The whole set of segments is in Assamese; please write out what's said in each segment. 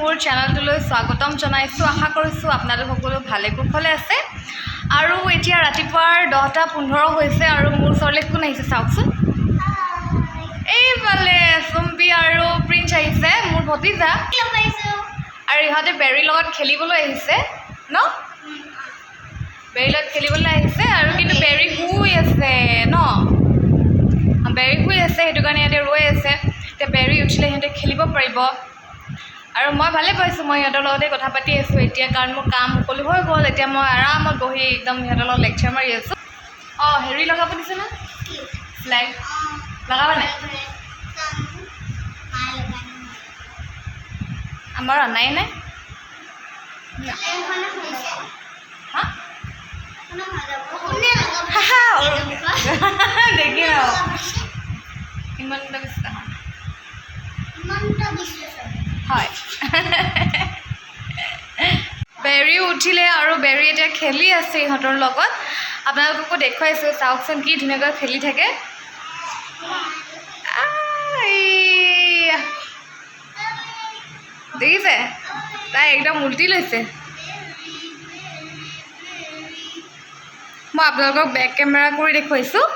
মোৰ চেনেলটোলৈ স্বাগতম জনাইছোঁ। আশা কৰিছোঁ আপোনালোক সকলো ভালে কুশলে আছে। আৰু এতিয়া ৰাতিপুৱাৰ 10:15 হৈছে আৰু মোৰ ওচৰলৈ কোন আহিছে চাওকচোন। এইফালে চুম্পি আৰু প্ৰিন্স আহিছে, মোৰ ভতিজা। আৰু ইহঁতে বেৰীৰ লগত খেলিবলৈ আহিছে ন, বেৰীৰ লগত খেলিবলৈ আহিছে। আৰু কিন্তু বেৰী শুই আছে ন, বেৰী শুই আছে, সেইটো কাৰণে ইহঁতে ৰৈ আছে। এতিয়া বেৰী উঠিলে সিহঁতে খেলিব পাৰিব। আৰু মই ভালে পাইছোঁ, মই সিহঁতৰ লগতে কথা পাতি আছোঁ এতিয়া, কাৰণ মোৰ কাম সকলো হৈ গ'ল। এতিয়া মই আৰামত বহি একদম সিহঁতৰ লগত লেকচাৰ মাৰি আছোঁ। হেৰি লগাব দিছে না, ফ্লেগ লগাবা নাই? আমাৰ অনাই নাই। দেখি ন ইমানটা বিশ্বাস হয়। বেৰী উঠিলে আৰু বেৰী এতিয়া খেলি আছে ইহঁতৰ লগত। আপোনালোককো দেখুৱাইছোঁ, চাওকচোন কি ধুনীয়াকৈ খেলি থাকে। দেখিছে, তাই একদম উল্টি লৈছে। মই আপোনালোকক বেক কেমেৰা কৰি দেখুৱাইছোঁ।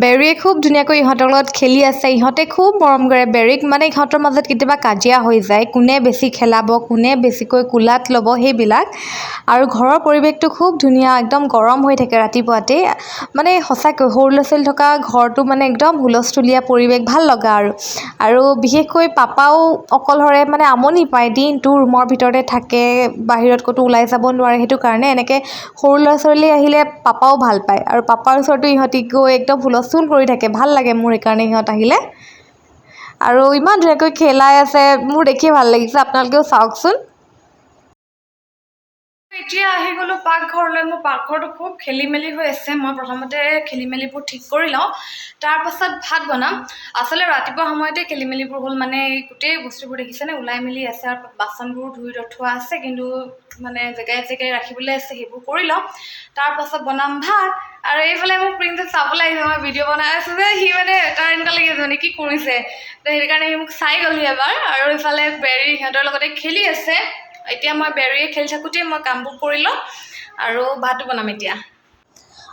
বেৰীয়ে খুব ধুনীয়াকৈ ইহঁতৰ লগত খেলি আছে। ইহঁতে খুব মৰম কৰে বেৰীক, মানে ইহঁতৰ মাজত কেতিয়াবা কাজিয়া হৈ যায়, কোনে বেছি খেলাব, কোনে বেছিকৈ কোলাত ল'ব সেইবিলাক। আৰু ঘৰৰ পৰিৱেশটো খুব ধুনীয়া, একদম গৰম হৈ থাকে ৰাতিপুৱাতেই। মানে সঁচাকৈ সৰু ল'ৰা ছোৱালী থকা ঘৰটো মানে একদম হুলস্থুলীয়া পৰিৱেশ, ভাল লগা। আৰু বিশেষকৈ পাপাও অকলশৰে মানে আমনি পায়, দিনটো ৰুমৰ ভিতৰতে থাকে, বাহিৰত ক'তো ওলাই যাব নোৱাৰে। সেইটো কাৰণে এনেকৈ সৰু ল'ৰা ছোৱালী আহিলে পাপাও ভাল পায়, আৰু পাপাৰ ওচৰতো ইহঁতি গৈ একদম হুলস্থুল কৰি থাকে। ভাল লাগে মোৰ সেইকাৰণে সিহঁত আহিলে। আৰু ইমান ধুনীয়াকৈ খেলাই আছে, মোৰ দেখিয়ে ভাল লাগিছে, আপোনালোকেও চাওকচোন। এতিয়া আহি গ'লোঁ পাকঘৰলৈ। মোৰ পাকঘৰটো খুব খেলি মেলি হৈ আছে। মই প্ৰথমতে খেলি মেলিবোৰ ঠিক কৰি লওঁ, তাৰপাছত ভাত বনাম। আচলতে ৰাতিপুৱা সময়তে খেলি মেলিবোৰ হ'ল, মানে গোটেই বস্তুবোৰ দেখিছেনে ওলাই মেলি আছে, আৰু বাচনবোৰ ধুই থোৱা আছে, কিন্তু মানে জেগাই জেগাই ৰাখিবলৈ আছে, সেইবোৰ কৰি লওঁ। তাৰপাছত বনাম ভাত। আৰু এইফালে মোক প্ৰিন্সে চাবলৈ আহিছে, মই ভিডিঅ' বনাই আছোঁ যে, সি মানে তাৰ এনেকুৱা লাগি আছে মানে কি কৰিছে, তো সেইটো কাৰণে সি মোক চাই গ'লহি এবাৰ। আৰু এইফালে বেৰী সিহঁতৰ লগতে খেলি আছে। এতিয়া মই বেৰীয়ে খেলি থাকোঁতেই মই কামবোৰ কৰি লওঁ আৰু ভাতো বনাম এতিয়া।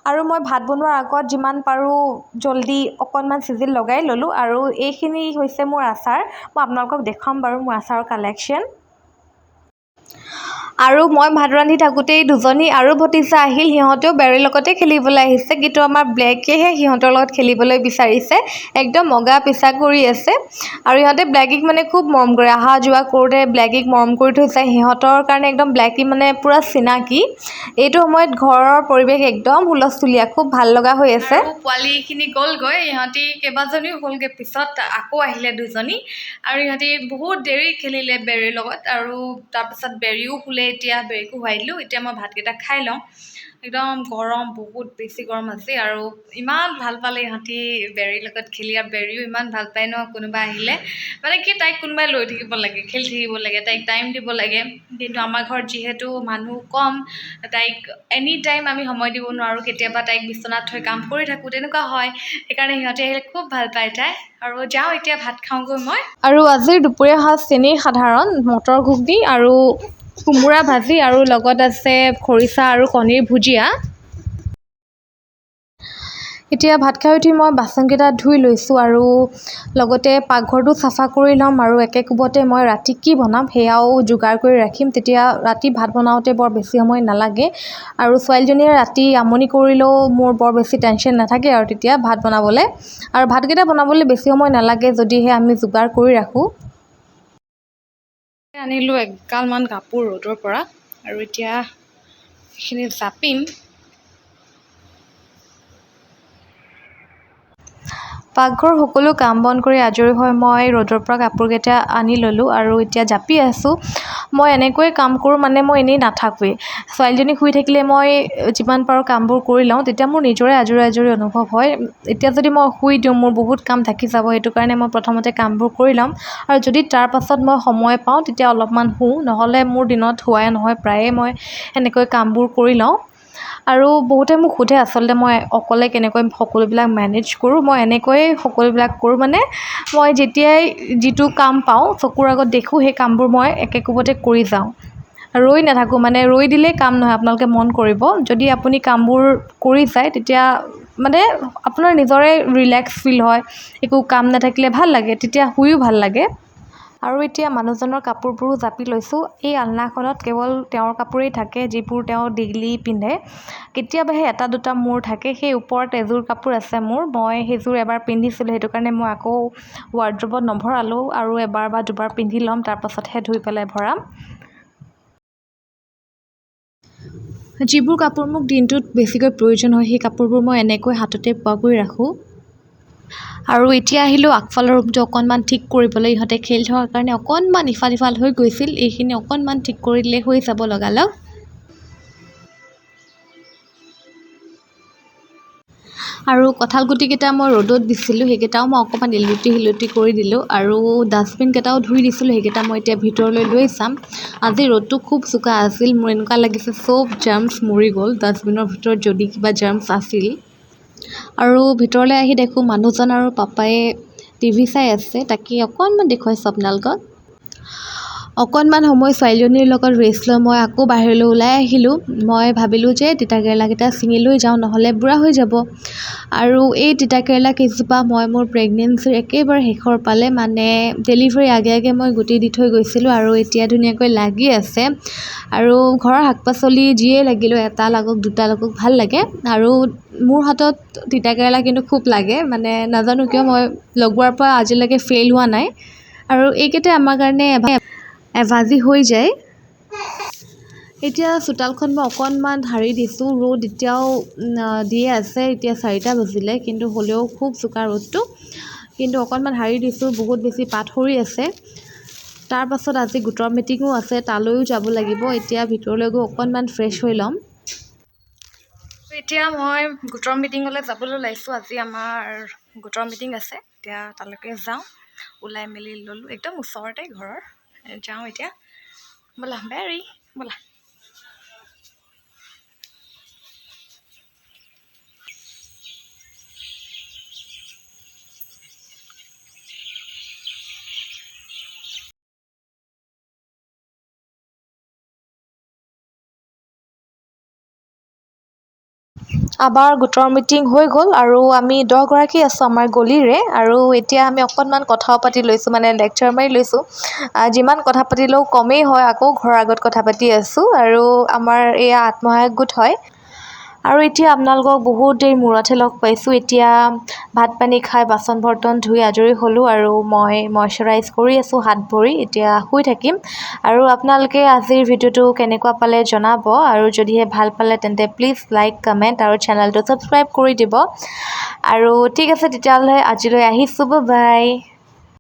আৰু মই ভাত বনোৱাৰ আগত যিমান পাৰোঁ জল্দি অকণমান চিজিল লগাই ল'লোঁ। আৰু এইখিনি হৈছে মোৰ আচাৰ, মই আপোনালোকক দেখুৱাম বাৰু মোৰ আচাৰৰ কালেকশ্যন। আৰু মই ভাত ৰান্ধি থাকোঁতেই দুজনী আৰু ভতিজা আহিল, সিহঁতেও বেৰীৰ লগতে খেলিবলৈ আহিছে, কিন্তু আমাৰ ব্লেকেহে সিহঁতৰ লগত খেলিবলৈ বিচাৰিছে, একদম মগা পিছা কৰি আছে। আৰু ইহঁতে ব্লেকিক মানে খুব মৰম কৰে, অহা যোৱা কৰোঁতে ব্লেকিক মৰম কৰি থৈছে। সিহঁতৰ কাৰণে একদম ব্লেকি মানে পূৰা চিনাকি। এইটো সময়ত ঘৰৰ পৰিৱেশ একদম হুলস্থুলীয়া, খুব ভাল লগা হৈ আছে। পোৱালিখিনি গ'লগৈ, ইহঁতি কেইবাজনীও হ'লগৈ, পিছত আকৌ আহিলে দুজনী। আৰু ইহঁতি বহুত দেৰি খেলিলে বেৰীৰ লগত, আৰু তাৰপিছত বেৰীও শুলে। এতিয়া বেৰীকো শুৱাই দিলোঁ। এতিয়া মই ভাতকেইটা খাই লওঁ। একদম গৰম, বহুত বেছি গৰম আছে। আৰু ইমান ভাল পালে ইহঁতি বেৰীৰ লগত খেলি, আৰু বেৰীও ইমান ভাল পায় ন কোনোবা আহিলে, মানে কি তাইক কোনোবাই লৈ থাকিব লাগে, খেলি থাকিব লাগে, তাইক টাইম দিব লাগে। কিন্তু আমাৰ ঘৰত যিহেতু মানুহ কম, তাইক এনি টাইম আমি সময় দিব নোৱাৰোঁ, কেতিয়াবা তাইক বিচনাত থৈ কাম কৰি থাকোঁ, তেনেকুৱা হয়। সেইকাৰণে সিহঁতে আহিলে খুব ভাল পায় তাই। আৰু যাওঁ এতিয়া ভাত খাওঁগৈ মই। আৰু আজিৰ দুপৰীয়া সাজ তেনেই সাধাৰণ, মটৰ ঘুগনি আৰু কোমোৰা ভাজি, আৰু লগত আছে খৰিচা আৰু কণীৰ ভুজিয়া। এতিয়া ভাত খাই উঠি মই বাচনকেইটা ধুই লৈছোঁ, আৰু লগতে পাকঘৰটো চাফা কৰি ল'ম। আৰু একে কোবতে মই ৰাতি কি বনাম সেয়াও যোগাৰ কৰি ৰাখিম, তেতিয়া ৰাতি ভাত বনাওঁতে বৰ বেছি সময় নালাগে। আৰু ছোৱালীজনীয়ে ৰাতি আমনি কৰিলেও মোৰ বৰ বেছি টেনশ্যন নাথাকে আৰু তেতিয়া ভাত বনাবলৈ। আৰু ভাতকেইটা বনাবলৈ বেছি সময় নালাগে যদিহে আমি যোগাৰ কৰি ৰাখোঁ। আনিলোঁ এগালমান কাপোৰ ৰ'দৰ পৰা, আৰু এতিয়া সেইখিনি জাপিম। পাকঘৰ সকলো কাম বন কৰি আজৰি হৈ মই ৰ'দৰ পৰা কাপোৰকেইটা আনি ল'লোঁ, আৰু এতিয়া জাপি আছোঁ। মই এনেকৈ কাম কৰোঁ, মানে মই এনেই নাথাকোৱেই। ছোৱালীজনী শুই থাকিলে মই যিমান পাৰোঁ কামবোৰ কৰি লওঁ, তেতিয়া মোৰ নিজৰে আজৰি আজৰি অনুভৱ হয়। এতিয়া যদি মই শুই দিওঁ মোৰ বহুত কাম থাকি যাব, সেইটো কাৰণে মই প্ৰথমতে কামবোৰ কৰি ল'ম। আৰু যদি তাৰ পাছত মই সময় পাওঁ তেতিয়া অলপমান শুওঁ, নহ'লে মোৰ দিনত শুৱাই নহয়, প্ৰায়ে মই সেনেকৈ কামবোৰ কৰি লওঁ। আৰু বহুতে মোক সোধে আচলতে মই অকলে কেনেকৈ সকলোবিলাক মেনেজ কৰোঁ। মই এনেকৈয়ে সকলোবিলাক কৰোঁ, মানে মই যেতিয়াই যিটো কাম পাওঁ চকুৰ আগত দেখোঁ সেই কামবোৰ মই একে কোবতে কৰি যাওঁ, ৰৈ নাথাকোঁ। মানে ৰৈ দিলেই কাম নহয়, আপোনালোকে মন কৰিব। যদি আপুনি কামবোৰ কৰি যায় তেতিয়া মানে আপোনাৰ নিজৰে ৰিলেক্স ফিল হয়, একো কাম নাথাকিলে ভাল লাগে, তেতিয়া শুইও ভাল লাগে। আৰু এতিয়া মানুহজনৰ কাপোৰবোৰো জাপি লৈছোঁ। এই আলনাখনত কেৱল তেওঁৰ কাপোৰেই থাকে যিবোৰ তেওঁ ডেইলি পিন্ধে। কেতিয়াবাহে এটা দুটা মোৰ থাকে, সেই ওপৰত এযোৰ কাপোৰ আছে মোৰ, মই সেইযোৰ এবাৰ পিন্ধিছিলোঁ, সেইটো কাৰণে মই আকৌ ৱাৰ্ড্ৰবত নভৰালোঁ, আৰু এবাৰ বা দুবাৰ পিন্ধি ল'ম, তাৰপাছতহে ধুই পেলাই ভৰাম। যিবোৰ কাপোৰ মোক দিনটোত বেছিকৈ প্ৰয়োজন হয় সেই কাপোৰবোৰ মই এনেকৈ হাততে পোৱা কৰি ৰাখোঁ। আৰু এতিয়া আহিলোঁ আগফালৰ ৰুমটো অকণমান ঠিক কৰিবলৈ। ইহঁতে খেলি থকাৰ কাৰণে অকণমান ইফাল সিফাল হৈ গৈছিল, এইখিনি অকণমান ঠিক কৰি দিলে হৈ যাব লগালগ। আৰু কঁঠাল গুটিকেইটা মই ৰ'দত দিছিলোঁ, সেইকেইটাও মই অকণমান ইলুটি কৰি দিলোঁ। আৰু ডাষ্টবিনকেইটাও ধুই দিছিলোঁ, সেইকেইটা মই এতিয়া ভিতৰলৈ লৈ যাম। আজি ৰ'দটো খুব চোকা আছিল, মোৰ এনেকুৱা লাগিছে চব জাৰ্মছ মৰি গ'ল ডাষ্টবিনৰ ভিতৰত যদি কিবা জাৰ্মছ আছিল। আৰু ভিতৰলৈ আহি দেখোঁ মানুহজন আৰু পাপায়ে টিভি চাই আছে, তাকে অকণমান দেখুৱাইছোঁ আপোনালোকক। অকণমান সময় ছোৱালীজনীৰ লগত ৰেষ্ট লৈ মই আকৌ বাহিৰলৈ ওলাই আহিলোঁ। মই ভাবিলোঁ যে তিতাকেৰেলাকেইটা ছিঙি লৈ যাওঁ, নহ'লে বুঢ়া হৈ যাব। আৰু এই তিতাকেৰেলা কেইজোপা মই মোৰ প্ৰেগনেঞ্চিৰ একেবাৰে শেষৰ পালে, মানে ডেলিভাৰীৰ আগে আগে মই গুটি দি থৈ গৈছিলোঁ, আৰু এতিয়া ধুনীয়াকৈ লাগি আছে। আৰু ঘৰৰ শাক পাচলি যিয়ে লাগিলেও এটা লাগক দুটা লাগক ভাল লাগে। আৰু মোৰ হাতত তিতাকেৰেলা কিন্তু খুব লাগে, মানে নাজানো কিয়, মই লগোৱাৰ পৰা আজিলৈকে ফেইল হোৱা নাই। আৰু এইকেইটা আমাৰ কাৰণে এভাজি হৈ যায়। এতিয়া চোতালখন মই অকণমান সাৰি দিছোঁ, ৰ'দ এতিয়াও দিয়ে আছে, এতিয়া 4টা বাজিলে, কিন্তু হ'লেও খুব চোকা ৰ'দটো। কিন্তু অকণমান সাৰি দিছোঁ, বহুত বেছি পাত সৰি আছে। তাৰপাছত আজি গোটৰ মিটিঙো আছে, তালৈও যাব লাগিব। এতিয়া ভিতৰলৈ গৈ অকণমান ফ্ৰেছ হৈ ল'ম। এতিয়া মই গোটৰ মিটিঙলৈ যাবলৈ ওলাইছোঁ। আজি আমাৰ গোটৰ মিটিং আছে, এতিয়া তালৈকে যাওঁ। ওলাই মেলি ল'লোঁ, একদম ওচৰতে ঘৰৰ, যাওঁ এতিয়া। ব'লা বেৰি, ব'লা। আমাৰ গোটৰ মিটিং হৈ গ'ল, আৰু আমি 10গৰাকী আছোঁ আমাৰ গলিৰে। আৰু এতিয়া আমি অকণমান কথাও পাতি লৈছোঁ, মানে লেকচাৰ মাৰি লৈছোঁ। যিমান কথা পাতিলেও কমেই হয়, আকৌ ঘৰৰ আগত কথা পাতি আছোঁ। আৰু আমাৰ এয়া আত্মসহায়ক গোট হয়। আৰু এতিয়া আপোনালোকক বহুত দেৰি মূৰতহে লগ পাইছোঁ। এতিয়া ভাত পানী খাই বাচন বৰ্তন ধুই আজৰি হ'লোঁ, আৰু মই মইশ্চাৰাইজ কৰি আছোঁ হাত ভৰি, এতিয়া শুই থাকিম। আৰু আপোনালোকে আজিৰ ভিডিঅ'টো কেনেকুৱা পালে জনাব, আৰু যদিহে ভাল পালে তেন্তে প্লিজ লাইক কমেণ্ট আৰু চেনেলটো ছাবস্ক্ৰাইব কৰি দিব। আৰু ঠিক আছে তেতিয়াহ'লে আজিলৈ আহিছোঁ, বাই বাই।